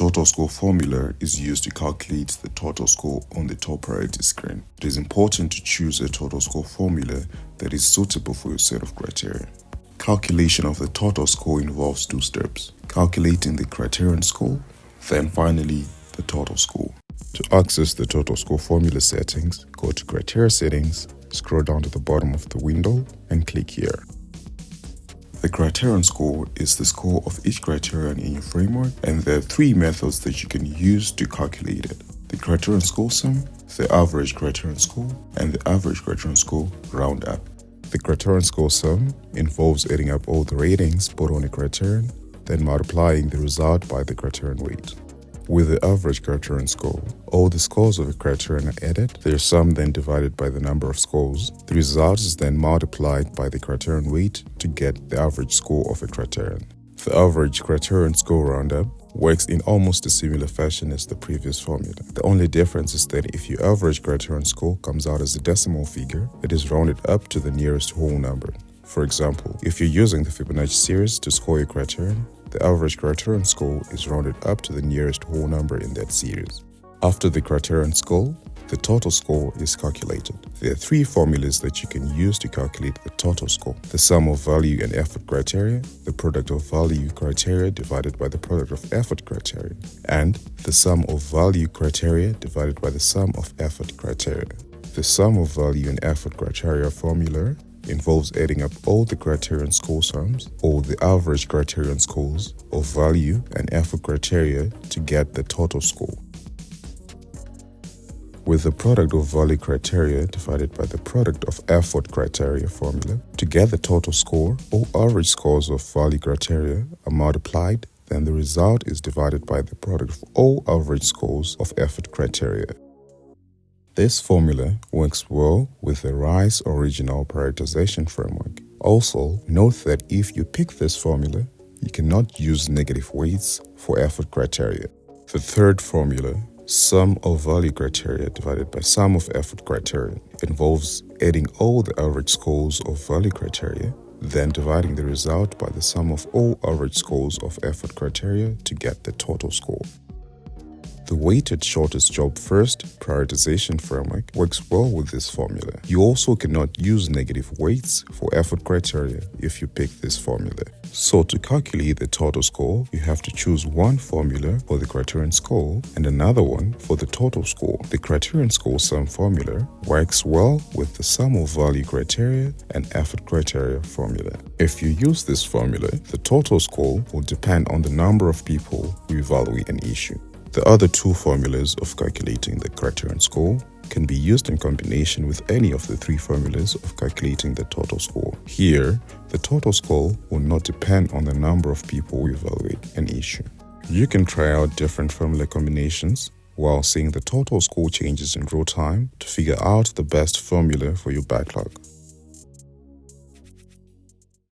total score formula is used to calculate the total score on the top priority screen. It is important to choose a total score formula that is suitable for your set of criteria. Calculation of the total score involves two steps: calculating the criterion score, then finally the total score. To access the total score formula settings, go to Criteria Settings, scroll down to the bottom of the window and click here. The criterion score is the score of each criterion in your framework, and there are three methods that you can use to calculate it: the criterion score sum, the average criterion score, and the average criterion score roundup. The criterion score sum involves adding up all the ratings put on a criterion, then multiplying the result by the criterion weight. With the average criterion score, all the scores of a criterion are added, their sum then divided by the number of scores. The result is then multiplied by the criterion weight to get the average score of a criterion. The average criterion score roundup works in almost a similar fashion as the previous formula. The only difference is that if your average criterion score comes out as a decimal figure, it is rounded up to the nearest whole number. For example, if you're using the Fibonacci series to score your criterion, the average criterion score is rounded up to the nearest whole number in that series. After the criterion score, the total score is calculated. There are three formulas that you can use to calculate the total score: the sum of value and effort criteria, the product of value criteria divided by the product of effort criteria, and the sum of value criteria divided by the sum of effort criteria. The sum of value and effort criteria formula involves adding up all the criterion score sums or the average criterion scores of value and effort criteria to get the total score. With the product of value criteria divided by the product of effort criteria formula, to get the total score, all average scores of value criteria are multiplied, then the result is divided by the product of all average scores of effort criteria. This formula works well with the RISE original prioritization framework. Also, note that if you pick this formula, you cannot use negative weights for effort criteria. The third formula, sum of value criteria divided by sum of effort criteria, involves adding all the average scores of value criteria, then dividing the result by the sum of all average scores of effort criteria to get the total score. The weighted shortest job first prioritization framework works well with this formula. You also cannot use negative weights for effort criteria if you pick this formula. So to calculate the total score, you have to choose one formula for the criterion score and another one for the total score. The criterion score sum formula works well with the sum of value criteria and effort criteria formula. If you use this formula, the total score will depend on the number of people who evaluate an issue. The other two formulas of calculating the criterion score can be used in combination with any of the three formulas of calculating the total score. Here, the total score will not depend on the number of people who evaluate an issue. You can try out different formula combinations while seeing the total score changes in real time to figure out the best formula for your backlog.